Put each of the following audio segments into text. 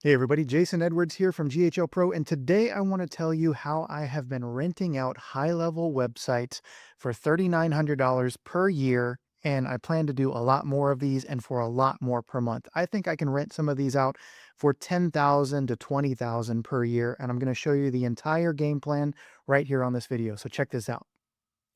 Hey everybody, Jason Edwards here from GHL Pro, and today I want to tell you how I have been renting out high-level websites for $3,900 per year, and I plan to do a lot more of these and for a lot more per month. I think I can rent some of these out for 10,000 to 20,000 per year, and I'm going to show you the entire game plan right here on this video. So check this out.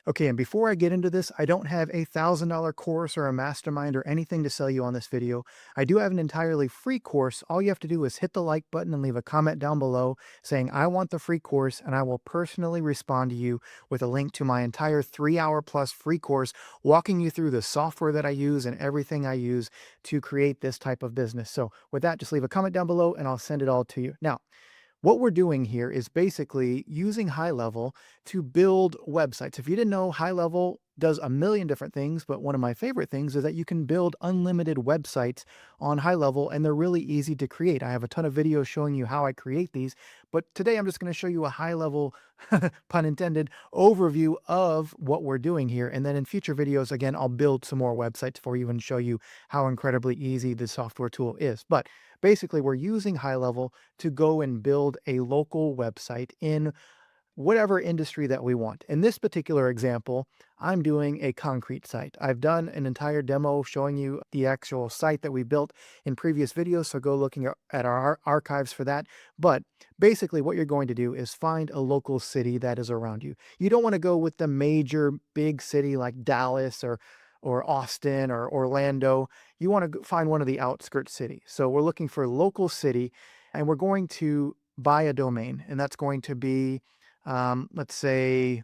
Okay, and before I get into this, I don't have a $1,000 course or a mastermind or anything to sell you on this video. I do have an entirely free course. All you have to do is hit the like button and leave a comment down below saying, I want the free course, and I will personally respond to you with a link to my entire 3 hour plus free course, walking you through the software that I use and everything I use to create this type of business. So with that, just leave a comment down below and I'll send it all to you. Now, what we're doing here is basically using HighLevel to build websites. If you didn't know, HighLevel does a million different things, but one of my favorite things is that you can build unlimited websites on HighLevel, and they're really easy to create. I have a ton of videos showing you how I create these, but today I'm just going to show you a high-level, pun intended, overview of what we're doing here. And then in future videos, again, I'll build some more websites for you and show you how incredibly easy the software tool is. But basically, we're using HighLevel to go and build a local website in whatever industry that we want. In this particular example, I'm doing a concrete site. I've done an entire demo showing you the actual site that we built in previous videos, so go looking at our archives for that. But basically what you're going to do is find a local city that is around you. You don't want to go with the major big city like Dallas or Austin or Orlando. You want to find one of the outskirts cities. So we're looking for local city, and we're going to buy a domain, and that's going to be let's say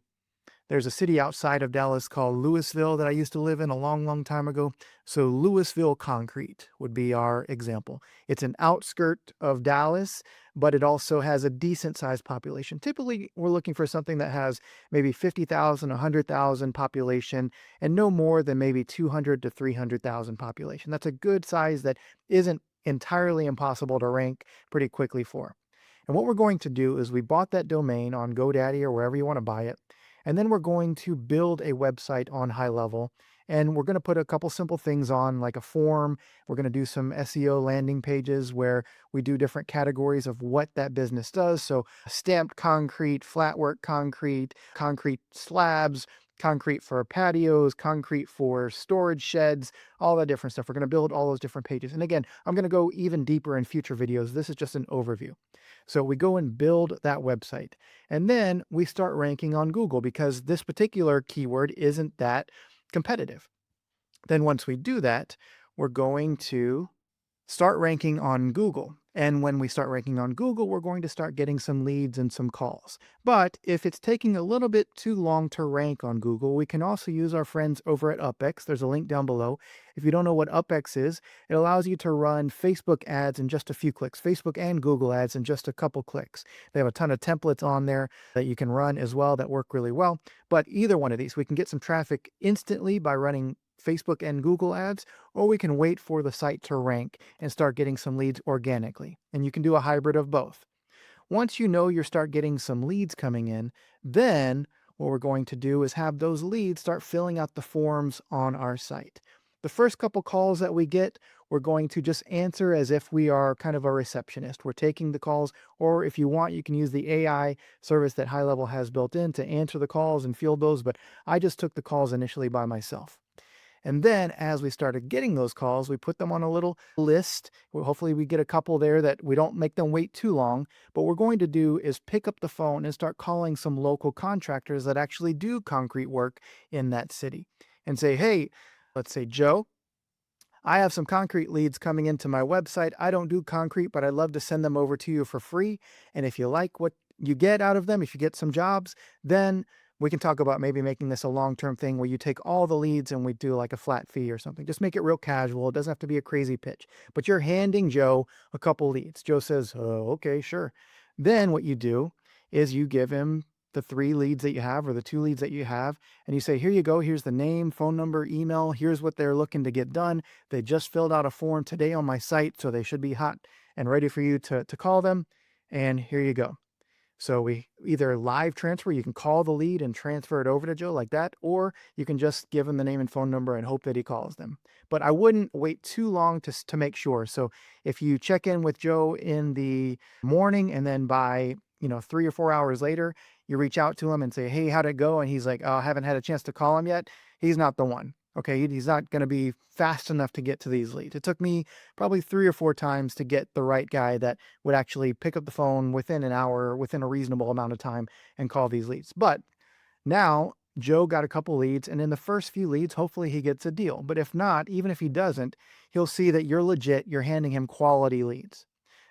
there's a city outside of Dallas called Louisville that I used to live in a long, long time ago. So Louisville Concrete would be our example. It's an outskirt of Dallas, but it also has a decent sized population. Typically, we're looking for something that has maybe 50,000, 100,000 population, and no more than maybe 200 to 300,000 population. That's a good size that isn't entirely impossible to rank pretty quickly for. And what we're going to do is we bought that domain on GoDaddy or wherever you want to buy it. And then we're going to build a website on HighLevel. And we're going to put a couple simple things on, like a form. We're going to do some SEO landing pages where we do different categories of what that business does. So stamped concrete, flatwork concrete, concrete slabs, concrete for patios, concrete for storage sheds, all that different stuff. We're going to build all those different pages. And again, I'm going to go even deeper in future videos. This is just an overview. So we go and build that website, and then we start ranking on Google because this particular keyword isn't that competitive. Then once we do that, we're going to start ranking on Google. And when we start ranking on Google, we're going to start getting some leads and some calls. But if it's taking a little bit too long to rank on Google, we can also use our friends over at UpX. There's a link down below. If you don't know what UpX is, it allows you to run Facebook ads in just a few clicks, Facebook and Google ads in just a couple clicks. They have a ton of templates on there that you can run as well that work really well. But either one of these, we can get some traffic instantly by running Facebook and Google ads, or we can wait for the site to rank and start getting some leads organically. And you can do a hybrid of both. Once you know you start getting some leads coming in, then what we're going to do is have those leads start filling out the forms on our site. The first couple calls that we get, we're going to just answer as if we are kind of a receptionist. We're taking the calls, or if you want, you can use the AI service that HighLevel has built in to answer the calls and field those, but I just took the calls initially by myself. And then as we started getting those calls, we put them on a little list. Well, hopefully we get a couple there that we don't make them wait too long. But what we're going to do is pick up the phone and start calling some local contractors that actually do concrete work in that city and say, hey, let's say, Joe, I have some concrete leads coming into my website. I don't do concrete, but I'd love to send them over to you for free. And if you like what you get out of them, if you get some jobs, then we can talk about maybe making this a long-term thing where you take all the leads and we do like a flat fee or something. Just make it real casual. It doesn't have to be a crazy pitch, but you're handing Joe a couple leads. Joe says, oh, okay, sure. Then what you do is you give him the 3 leads that you have or the 2 leads that you have, and you say, here you go. Here's the name, phone number, email. Here's what they're looking to get done. They just filled out a form today on my site, so they should be hot and ready for you to call them. And here you go. So we either live transfer, you can call the lead and transfer it over to Joe like that, or you can just give him the name and phone number and hope that he calls them. But I wouldn't wait too long to make sure. So if you check in with Joe in the morning and then by 3 or 4 hours later, you reach out to him and say, "Hey, how'd it go?" And he's like, "Oh, I haven't had a chance to call him yet." He's not the one. Okay, he's not going to be fast enough to get to these leads. It took me probably 3 or 4 times to get the right guy that would actually pick up the phone within an hour, within a reasonable amount of time, and call these leads. But now Joe got a couple leads, and in the first few leads, hopefully he gets a deal. But if not, even if he doesn't, he'll see that you're legit, you're handing him quality leads.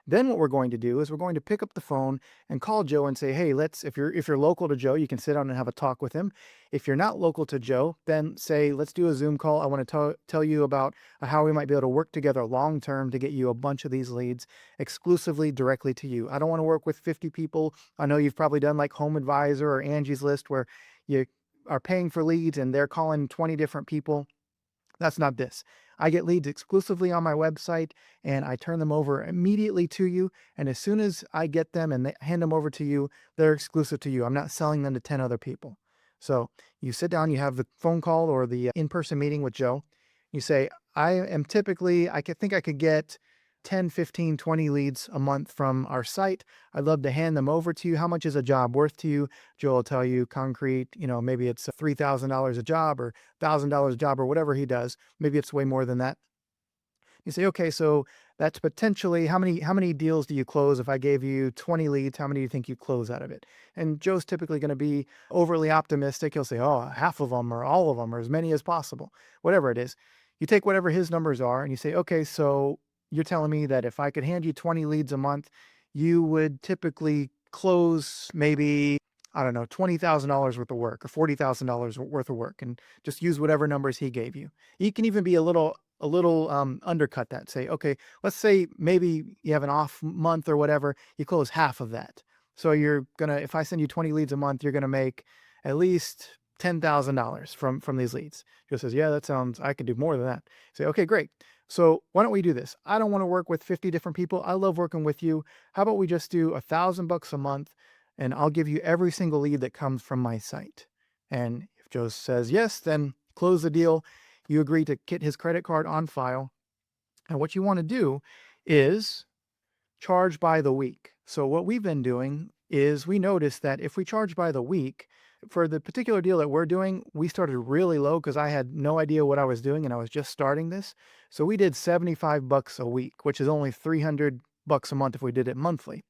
Then what we're going to do is we're going to pick up the phone and call Joe and say, "Hey, let's if you're local to Joe, you can sit down and have a talk with him. If you're not local to Joe, then say, let's do a Zoom call. I want to tell you about how we might be able to work together long term to get you a bunch of these leads exclusively directly to you. I don't want to work with 50 people. I know you've probably done like Home Advisor or Angie's List where you are paying for leads and they're calling 20 different people. That's not this. I get leads exclusively on my website and I turn them over immediately to you. And as soon as I get them and they hand them over to you, they're exclusive to you. I'm not selling them to 10 other people." So you sit down, you have the phone call or the in-person meeting with Joe. You say, I could think I could get 10, 15, 20 leads a month from our site. I'd love to hand them over to you. How much is a job worth to you? Joe will tell you concrete, maybe it's $3,000 a job or $1,000 a job or whatever he does. Maybe it's way more than that. You say, "Okay, so that's potentially how many deals do you close if I gave you 20 leads? How many do you think you close out of it?" And Joe's typically going to be overly optimistic. He'll say, "Oh, half of them or all of them or as many as possible." Whatever it is. You take whatever his numbers are and you say, "Okay, so you're telling me that if I could hand you 20 leads a month, you would typically close maybe, I don't know, $20,000 worth of work or $40,000 worth of work," and just use whatever numbers he gave you. He can even be a little undercut that. Say, "Okay, let's say maybe you have an off month or whatever, you close half of that. So if I send you 20 leads a month, you're gonna make at least $10,000 from these leads." Joe says, "Yeah, I could do more than that." Say, "Okay, great. So why don't we do this? I don't want to work with 50 different people. I love working with you. How about we just do $1,000 a month and I'll give you every single lead that comes from my site." And if Joe says yes, then close the deal. You agree to get his credit card on file. And what you want to do is charge by the week. So what we've been doing is we noticed that if we charge by the week, for the particular deal that we're doing, we started really low because I had no idea what I was doing and I was just starting this. So we did $75 a week, which is only $300 a month if we did it monthly.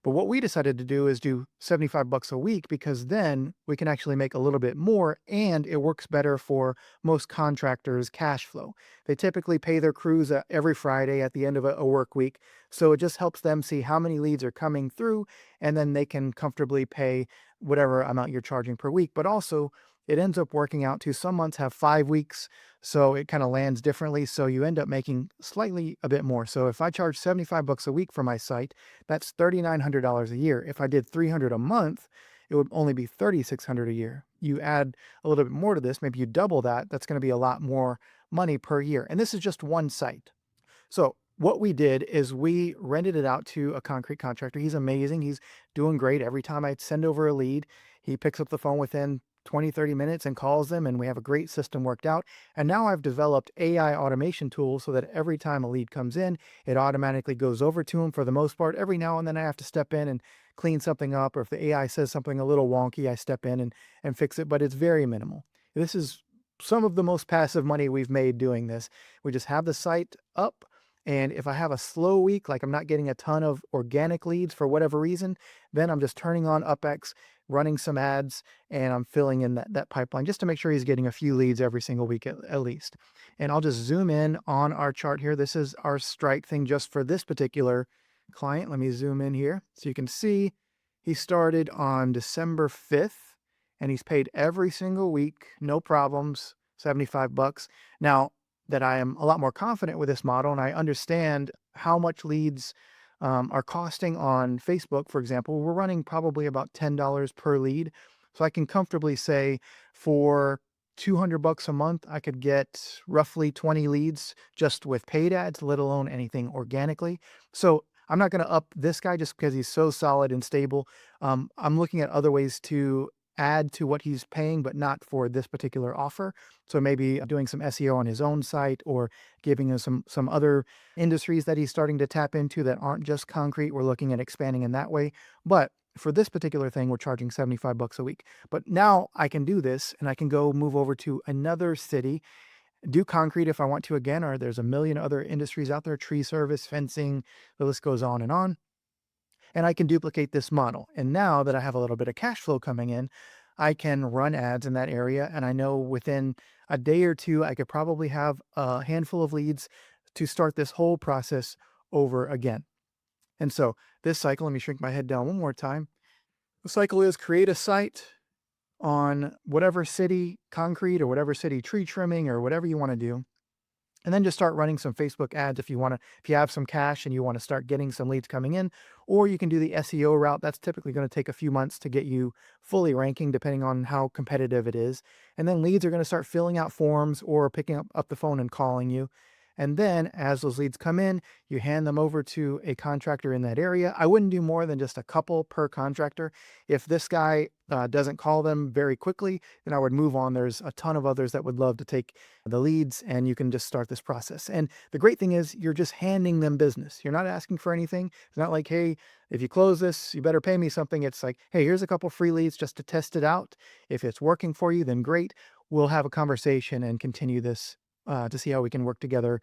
But what we decided to do is do $75 a week because then we can actually make a little bit more and it works better for most contractors' cash flow. They typically pay their crews every Friday at the end of a work week. So it just helps them see how many leads are coming through and then they can comfortably pay whatever amount you're charging per week. But also, it ends up working out to some months have 5 weeks. So it kind of lands differently. So you end up making slightly a bit more. So if I charge $75 a week for my site, that's $3,900 a year. If I did 300 a month, it would only be 3,600 a year. You add a little bit more to this, maybe you double that, that's going to be a lot more money per year. And this is just one site. So what we did is we rented it out to a concrete contractor. He's amazing. He's doing great. Every time I send over a lead, he picks up the phone within 20, 30 minutes and calls them, and we have a great system worked out. And now I've developed AI automation tools so that every time a lead comes in, it automatically goes over to him for the most part. Every now and then I have to step in and clean something up, or if the AI says something a little wonky, I step in and fix it, but it's very minimal. This is some of the most passive money we've made doing this. We just have the site up. And if I have a slow week, like I'm not getting a ton of organic leads for whatever reason, then I'm just turning on UpX, running some ads, and I'm filling in that pipeline just to make sure he's getting a few leads every single week at least. And I'll just zoom in on our chart here. This is our strike thing just for this particular client. Let me zoom in here so you can see he started on December 5th and he's paid every single week, no problems, $75. Now, that I am a lot more confident with this model and I understand how much leads are costing on Facebook, for example, we're running probably about $10 per lead. So I can comfortably say for $200 a month, I could get roughly 20 leads just with paid ads, let alone anything organically. So I'm not going to up this guy just because he's so solid and stable. I'm looking at other ways to add to what he's paying, but not for this particular offer. So maybe doing some SEO on his own site or giving him some other industries that he's starting to tap into that aren't just concrete. We're looking at expanding in that way. But for this particular thing, we're charging 75 bucks a week. But now I can do this and I can go move over to another city, do concrete if I want to again, or there's a million other industries out there, tree service, fencing, the list goes on and on. And I can duplicate this model. And now that I have a little bit of cash flow coming in, I can run ads in that area. And I know within a day or two, I could probably have a handful of leads to start this whole process over again. And so this cycle, let me shrink my head down one more time. The cycle is create a site on whatever city concrete or whatever city tree trimming or whatever you want to do. And then just start running some Facebook ads if you want to, if you have some cash and you want to start getting some leads coming in, or you can do the SEO route. That's typically going to take a few months to get you fully ranking, depending on how competitive it is. And then leads are going to start filling out forms or picking up the phone and calling you. And then as those leads come in, you hand them over to a contractor in that area. I wouldn't do more than just a couple per contractor. If this guy doesn't call them very quickly, then I would move on. There's a ton of others that would love to take the leads, and you can just start this process. And the great thing is you're just handing them business. You're not asking for anything. It's not like, hey, if you close this, you better pay me something. It's like, hey, here's a couple free leads just to test it out. If it's working for you, then great. We'll have a conversation and continue this to see how we can work together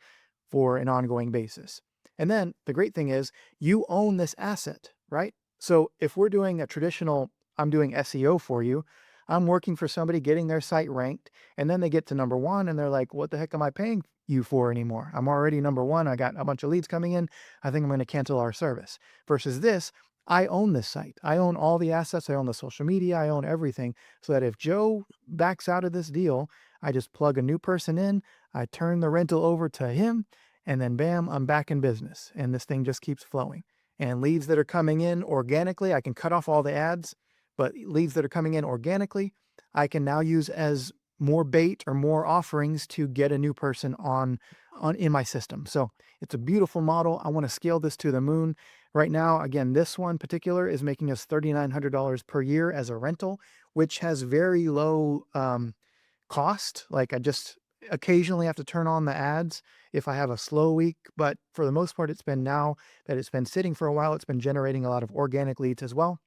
for an ongoing basis. And then the great thing is you own this asset, right? So if we're doing a traditional, I'm doing SEO for you, I'm working for somebody getting their site ranked, and then they get to number one and they're like, what the heck am I paying you for anymore? I'm already number one. I got a bunch of leads coming in. I think I'm going to cancel our service. Versus this, I own this site. I own all the assets. I own the social media. I own everything. So that if Joe backs out of this deal, I just plug a new person in, I turn the rental over to him, and then bam, I'm back in business. And this thing just keeps flowing. And leads that are coming in organically, I can cut off all the ads, but leads that are coming in organically, I can now use as more bait or more offerings to get a new person on in my system. So it's a beautiful model. I want to scale this to the moon. Right now, again, this one particular is making us $3,900 per year as a rental, which has very low cost. Like I just occasionally have to turn on the ads if I have a slow week, but for the most part, now that it's been sitting for a while, it's been generating a lot of organic leads as well.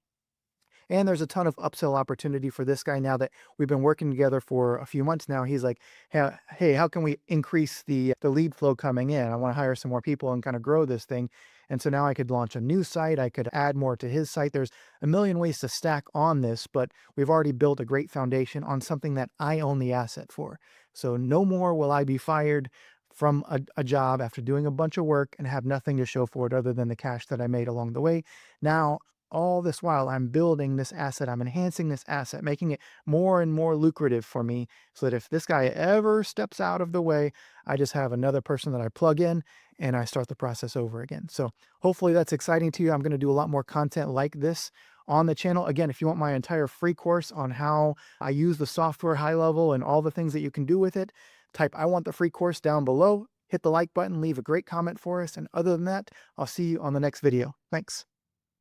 And there's a ton of upsell opportunity for this guy now that we've been working together for a few months now. He's like, hey, how can we increase the lead flow coming in? I want to hire some more people and kind of grow this thing. And so now I could launch a new site. I could add more to his site. There's a million ways to stack on this, but we've already built a great foundation on something that I own the asset for. So no more will I be fired from a job after doing a bunch of work and have nothing to show for it other than the cash that I made along the way. Now all this while I'm building this asset, I'm enhancing this asset, making it more and more lucrative for me so that if this guy ever steps out of the way, I just have another person that I plug in and I start the process over again. So hopefully that's exciting to you. I'm going to do a lot more content like this on the channel. Again, if you want my entire free course on how I use the software HighLevel and all the things that you can do with it, type I want the free course down below, hit the like button, leave a great comment for us. And other than that, I'll see you on the next video. Thanks.